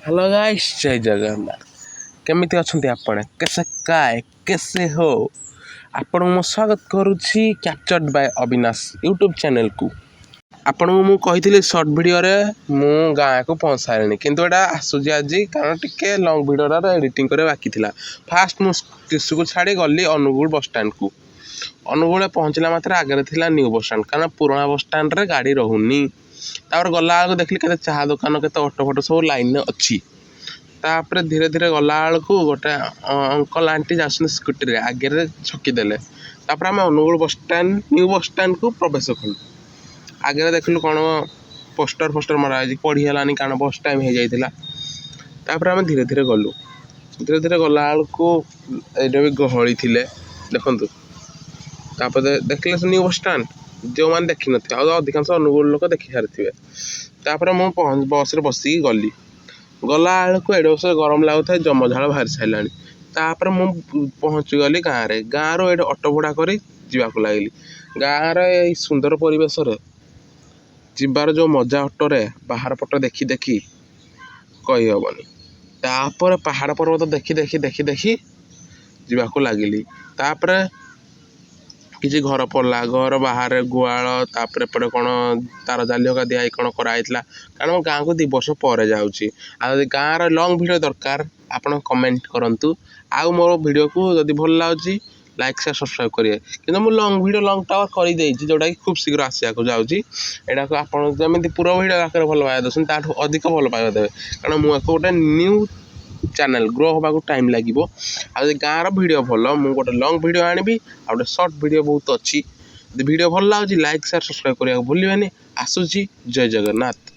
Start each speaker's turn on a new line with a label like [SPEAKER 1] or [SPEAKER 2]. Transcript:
[SPEAKER 1] Hello guys, जय जगन्नाथ। केमिति अछंती आपण? कैसे हो? आपण मो स्वागत करुछि captured by Avinash YouTube channel को। आपण मु कहिथिले शॉर्ट वीडियो रे मु गाँ को पहुंचाइनी, किंतु एटा आसुजी आज कारण टिके लॉन्ग वीडियो रा एडिटिंग करे बाकी थिला। फास्ट मु टिसु को छाड़ी गली अनुगुल बस स्टैंड को। अनुगुल पहुंचला मात्र आगे थिला न्यू बस स्टैंड, कारण पुराना बस स्टैंड रे गाड़ी रहुनी। तापर गला देखली के चाह दुकान के ऑटो फोटो सब लाइन अच्छी। तापर धीरे धीरे गला गोटे अंकल आंटी जासन स्कूटी रे आगे छकीदेले। तापर आम Angul bus stand new bus stand को प्रवेश कलु। आगे देखलु कौन पोस्टर मरा पढ़ी है कारण बस टाइम हो जाता। तापर आम धीरे धीरे गलु। धीरे धीरे गला ये भी गहली थे देखु। तापर देखले न्यू बस स्टैंड जो मैंने देखी न अधिकांश अनुगुल लोक देखी सारी। तापर मु बस बसिकी गली। गला एडे बस गरम लगुता जमझाड़ बाहरी सारे। तापर मु पहुँची गली गाँव में। गाँव रो ये ऑटो भड़ा कर जावाक लगे। गाँव रे सुंदर परिवेश जीवार जो मजा ऑटो रे बाहर पट देखी देखी कही हेनी। तापर पहाड़ पर्वत देखी देखी देखी देखी जावाक लगिली। तापर किसी घर पड़ा घर बाहर गुआल तापर एपटे कौन तार जाली का दिखाई कौन कराई कारण गाँव को 2 वर्ष पर जाऊँगी। गाँव लॉन्ग वीडियो दरकार आपण कमेंट करूँ। आउ मोर वीडियो को जदि भल लगे लाइक से सब्सक्राइब करेंगे। कि लॉन्ग वीडियो लॉन्ग टावर कर जोटा कि खूब शीघ्र आसिया जाऊँगी। यहाँ को आपमती पूरा वीडियो आकर भल पाइबा दे अधिक भल पाइबा देवे कारण मुझे गोटे न्यू चैनल ग्रो होगा टाइम लगे। गाँव वीडियो भल मुझे गोटे लॉन्ग वीडियो आनी आ गए शॉर्ट वीडियो बहुत अच्छी। वीडियो भल लगे लाइक शेयर सब्सक्राइब करने भूलें। आसूची जय जगन्नाथ।